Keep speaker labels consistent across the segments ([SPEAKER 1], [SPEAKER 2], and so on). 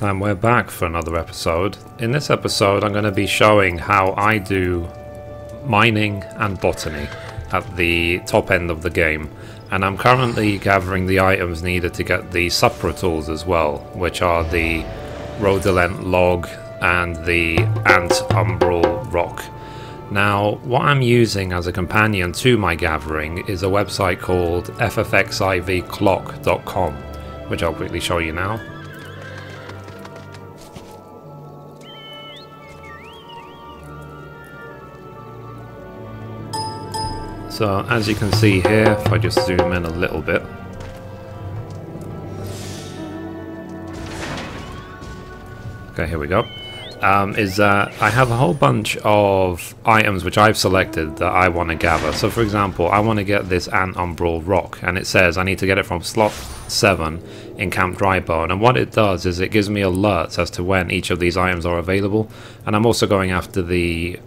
[SPEAKER 1] And we're back for another episode. In this episode I'm going to be showing how I do mining and botany at the top end of the game. And I'm currently gathering the items needed to get the Supra tools as well, which are the Redolent Log and the Antumbral Rock. Now, what I'm using as a companion to my gathering is a website called FFXIV 2.35, which I'll quickly show you now. So as you can see here, if I just zoom in a little bit, okay, here we go, is that I have a whole bunch of items which I've selected that I want to gather. So for example, I want to get this Antumbral Rock, and it says I need to get it from slot 7 in Camp Drybone, and what it does is it gives me alerts as to when each of these items are available. And I'm also going after the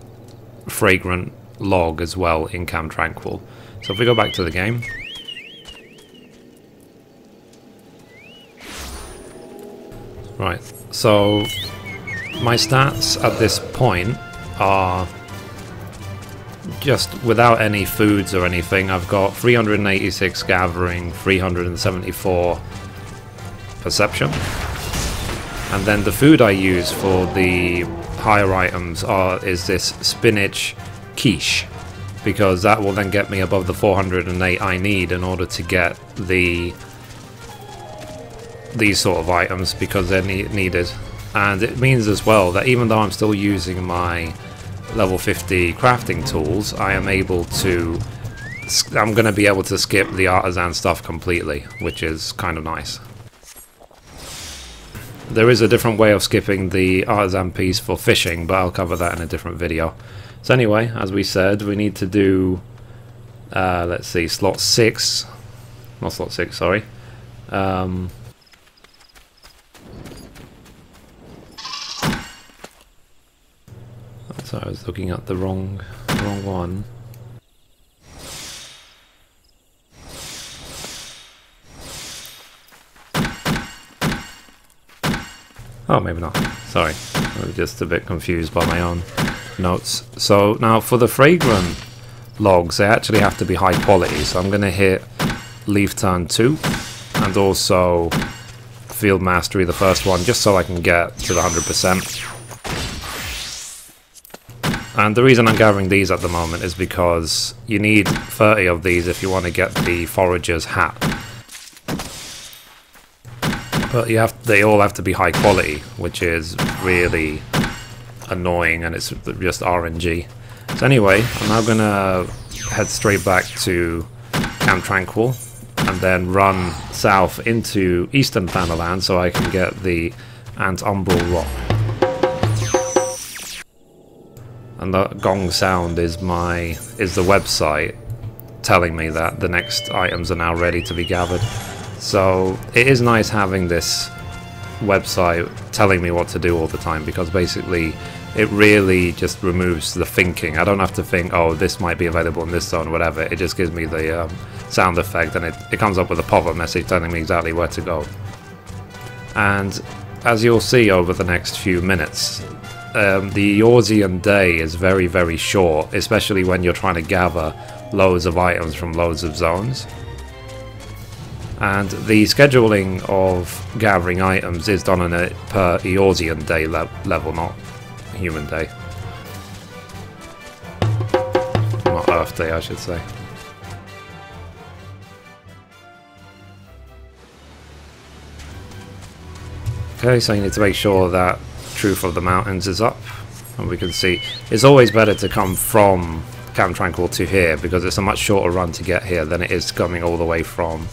[SPEAKER 1] Fragrant Log as well in Camp Tranquil. So if we go back to the game, right, so my stats at this point are just without any foods or anything. I've got 386 gathering, 374 perception, and then the food I use for the higher items is this Spinach Quiche, because that will then get me above the 408 I need in order to get these sort of items, because they're needed. And it means as well that even though I'm still using my level 50 crafting tools, I'm going to be able to skip the artisan stuff completely, which is kind of nice. There is a different way of skipping the artisan piece for fishing, but I'll cover that in a different video. So anyway, as we said, we need to do, let's see, slot 6, not slot 6, sorry. So I was looking at the wrong one. Oh, maybe not. Sorry, I was just a bit confused by my own notes. So now for the fragrant logs, they actually have to be high quality. So I'm going to hit leaf turn 2 and also field mastery, the first one, just so I can get to the 100%. And the reason I'm gathering these at the moment is because you need 30 of these if you want to get the forager's hat. But they all have to be high quality, which is really annoying, and it's just RNG. So anyway, I'm now going to head straight back to Camp Tranquil and then run south into Eastern Thanalan so I can get the Antumbral Rock. And the gong sound is the website telling me that the next items are now ready to be gathered. So it is nice having this website telling me what to do all the time, because basically it really just removes the thinking. I don't have to think, oh, this might be available in this zone or whatever. It just gives me the sound effect, and it comes up with a pop-up message telling me exactly where to go. And as you'll see over the next few minutes, the Eorzean day is very, very short, especially when you're trying to gather loads of items from loads of zones. And the scheduling of gathering items is done on a per Eorzean day level, not human day. Not Earth day, I should say. Okay, so you need to make sure that Truth of the Mountains is up, and we can see it's always better to come from Camp Tranquil to here, because it's a much shorter run to get here than it is coming all the way from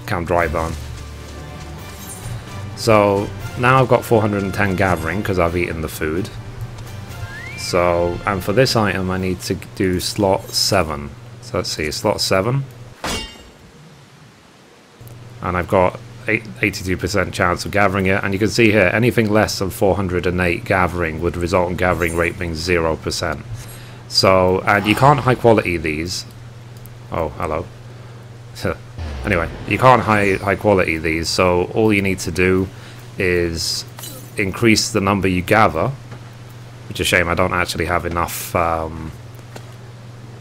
[SPEAKER 1] Camp Drybone. So now I've got 410 gathering because I've eaten the food. So, and for this item I need to do slot 7. So let's see, slot 7, and I've got 82% chance of gathering it, and you can see here anything less than 408 gathering would result in gathering rate being 0%. So, and you can't high quality these. Oh, hello. Anyway, you can't high quality these, so all you need to do is increase the number you gather, which is a shame I don't actually have enough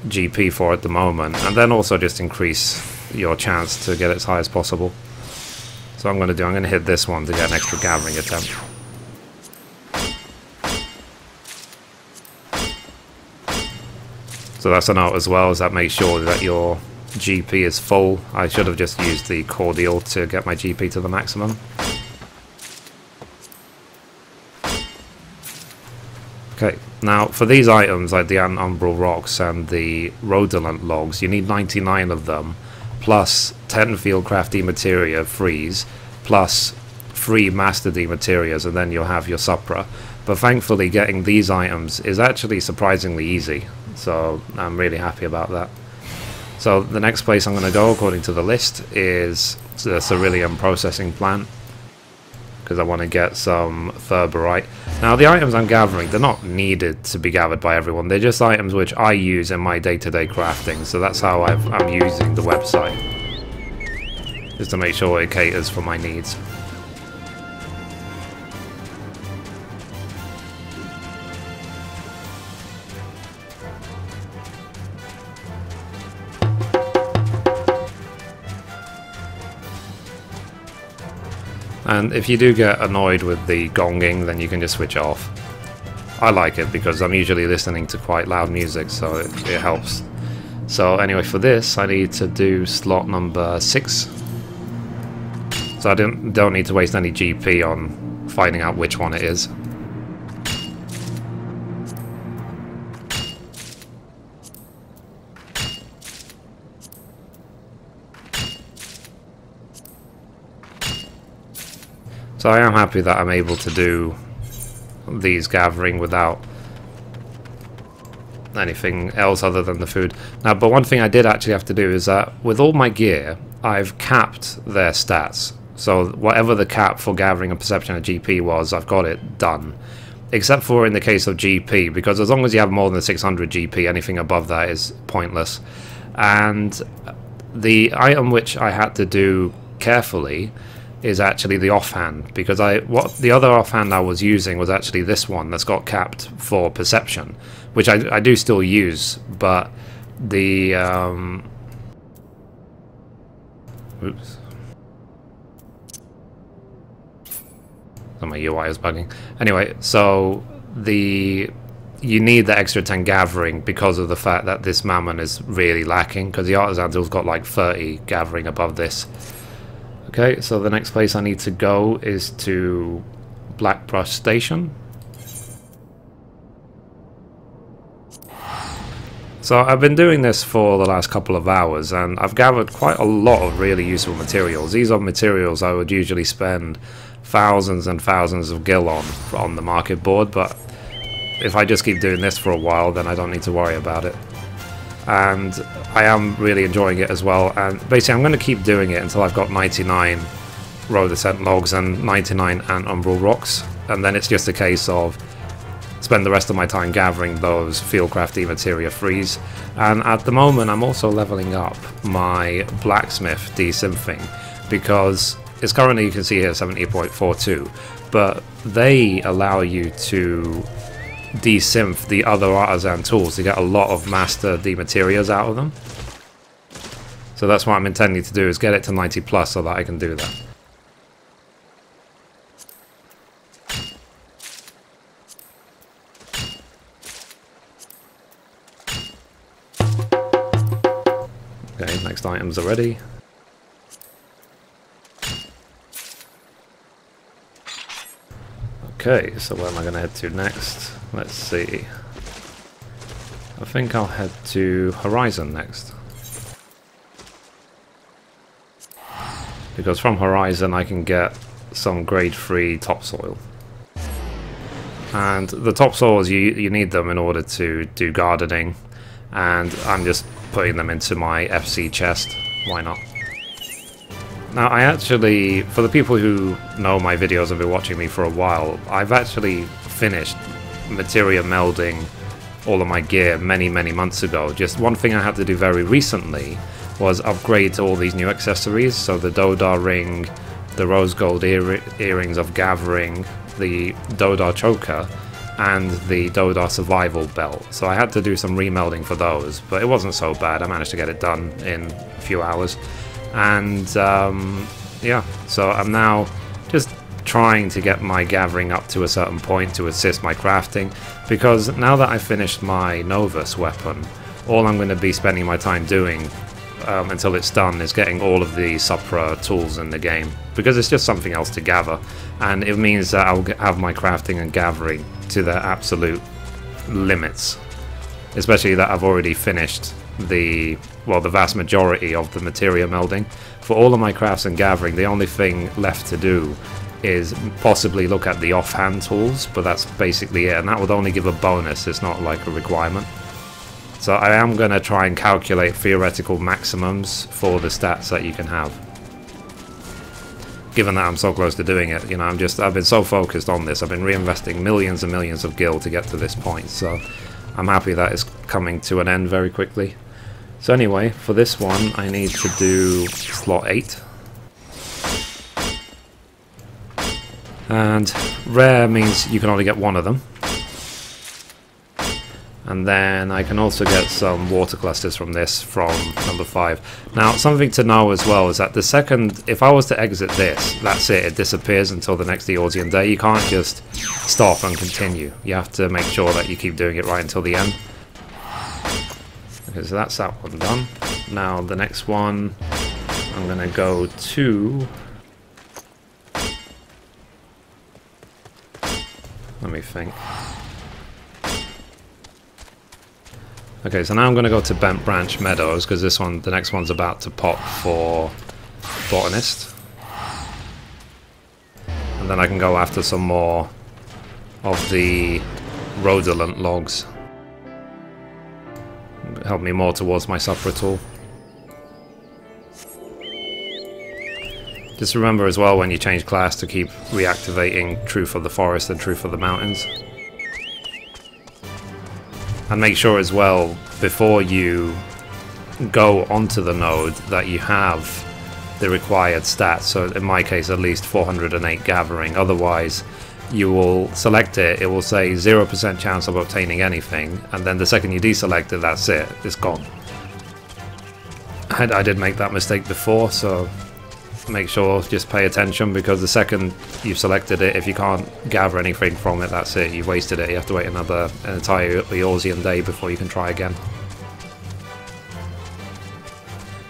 [SPEAKER 1] GP for at the moment, and then also just increase your chance to get as high as possible. So I'm going to hit this one to get an extra gathering attempt. So that's a note as well, is that make sure that your GP is full. I should have just used the cordial to get my GP to the maximum. Okay, now for these items like the Antumbral Rocks and the Redolent Logs, you need 99 of them, plus 10 Fieldcraft materia freeze, plus 3 Master materias, and then you'll have your Supra. But thankfully getting these items is actually surprisingly easy, so I'm really happy about that. So the next place I'm going to go, according to the list, is the Cerulean processing plant, because I want to get some Thurberite. Now the items I'm gathering, they're not needed to be gathered by everyone, they're just items which I use in my day-to-day crafting, so that's how I'm using the website, just to make sure it caters for my needs. And if you do get annoyed with the gonging, then you can just switch it off. I like it because I'm usually listening to quite loud music, so it helps. So anyway, for this I need to do slot number 6. So I don't need to waste any GP on finding out which one it is. So I am happy that I'm able to do these gathering without anything else other than the food. Now, but one thing I did actually have to do is that with all my gear, I've capped their stats. So whatever the cap for gathering and perception of GP was, I've got it done. Except for in the case of GP, because as long as you have more than 600 GP, anything above that is pointless. And the item which I had to do carefully is actually the offhand, because the other offhand I was using was actually this one that's got capped for perception, which I do still use, but the oops, oh, my UI is bugging. Anyway, so you need the extra 10 gathering because of the fact that this mammon is really lacking, because the artisan tool's got like 30 gathering above this. Okay, so the next place I need to go is to Blackbrush Station. So I've been doing this for the last couple of hours, and I've gathered quite a lot of really useful materials. These are materials I would usually spend thousands and thousands of gil on the market board, but if I just keep doing this for a while, then I don't need to worry about it. And I am really enjoying it as well, and basically I'm going to keep doing it until I've got 99 Redolent Logs and 99 Antumbral Rocks, and then it's just a case of spend the rest of my time gathering those Fieldcraft materia freeze. And at the moment I'm also leveling up my blacksmith desynthing, because it's currently, you can see here, 70.42, but they allow you to desynth the other artisan tools to get a lot of master materias out of them. So that's what I'm intending to do, is get it to 90 plus so that I can do that. Okay, next items are ready. Okay, so where am I going to head to next? Let's see. I think I'll head to Horizon next. Because from Horizon I can get some grade 3 topsoil. And the topsoils, you need them in order to do gardening. And I'm just putting them into my FC chest. Why not? Now, I actually, for the people who know my videos and have been watching me for a while, I've actually finished materia melding all of my gear many months ago. Just one thing I had to do very recently was upgrade to all these new accessories, so the Dodar ring, the rose gold earrings of gathering, the Dodar choker, and the Dodar survival belt. So I had to do some remelding for those, but it wasn't so bad. I managed to get it done in a few hours. And yeah, so I'm now just trying to get my gathering up to a certain point to assist my crafting, because now that I've finished my Novus weapon, all I'm going to be spending my time doing until it's done is getting all of the Supra tools in the game, because it's just something else to gather, and it means that I'll have my crafting and gathering to their absolute limits, especially that I've already finished the vast majority of the materia melding. For all of my crafts and gathering, the only thing left to do is possibly look at the offhand tools, but that's basically it, and that would only give a bonus. It's not like a requirement. So I am going to try and calculate theoretical maximums for the stats that you can have. Given that I'm so close to doing it, you know, I've been so focused on this. I've been reinvesting millions and millions of gil to get to this point, so I'm happy that it's coming to an end very quickly. So anyway, for this one I need to do slot 8. And rare means you can only get one of them. And then I can also get some water clusters from this, from number 5. Now, something to know as well is that the second, if I was to exit this, that's it, it disappears until the next Eorzean day. You can't just stop and continue. You have to make sure that you keep doing it right until the end. Okay, so that's that one done. Now, the next one, I'm going to go to... Let me think. Okay, so now I'm going to go to Bent Branch Meadows, because this one, the next one's about to pop for Botanist. And then I can go after some more of the Redolent Logs. Help me more towards my Supra tool. Just remember as well when you change class to keep reactivating Truth of the Forest and Truth of the Mountains. And make sure as well, before you go onto the node, that you have the required stats. So in my case, at least 408 gathering. Otherwise, you will select it, it will say 0% chance of obtaining anything, and then the second you deselect it, that's it, it's gone. I did make that mistake before, so make sure, just pay attention, because the second you've selected it, if you can't gather anything from it, that's it, you've wasted it. You have to wait an entire Eorzean day before you can try again.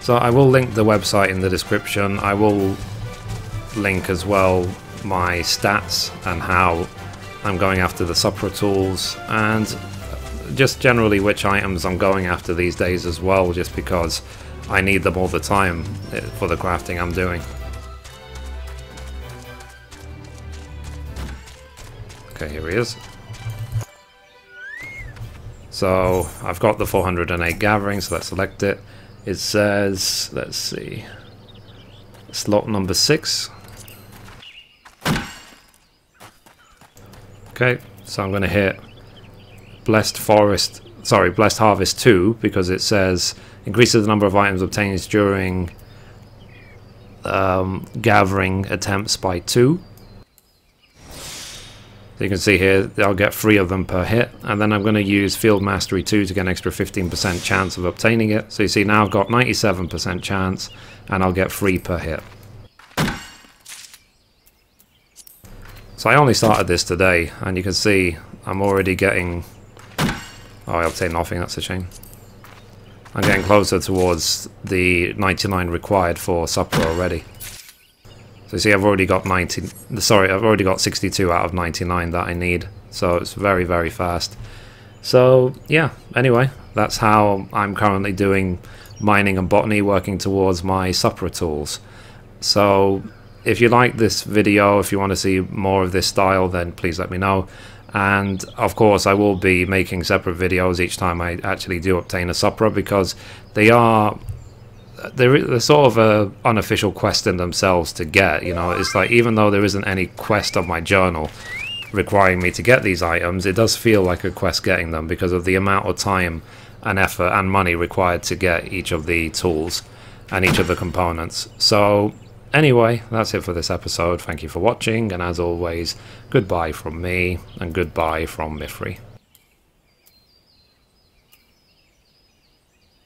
[SPEAKER 1] So I will link the website in the description. I will link as well my stats and how I'm going after the Supra tools, and just generally which items I'm going after these days as well, just because I need them all the time for the crafting I'm doing. Okay, here he is. So I've got the 408 gathering, so let's select it. It says, let's see, slot number 6. Okay, so I'm going to hit Blessed Harvest 2, because it says increases the number of items obtained during gathering attempts by 2. So you can see here, I'll get 3 of them per hit, and then I'm going to use Field Mastery 2 to get an extra 15% chance of obtaining it. So you see now I've got 97% chance, and I'll get 3 per hit. So I only started this today, and you can see I'm already getting... Oh, I obtained nothing, that's a shame. I'm getting closer towards the 99 required for Supra already. So you see I've already got I've already got 62 out of 99 that I need. So it's very, very fast. So yeah, anyway, that's how I'm currently doing mining and botany, working towards my Supra tools. So if you like this video, if you want to see more of this style, then please let me know. And of course I will be making separate videos each time I actually do obtain a Supra, because they're sort of a unofficial quest in themselves to get, you know. It's like, even though there isn't any quest of my journal requiring me to get these items, it does feel like a quest getting them, because of the amount of time and effort and money required to get each of the tools and each of the components. So Anyway, that's it for this episode. Thank you for watching, and as always, goodbye from me, and goodbye from Mithrie.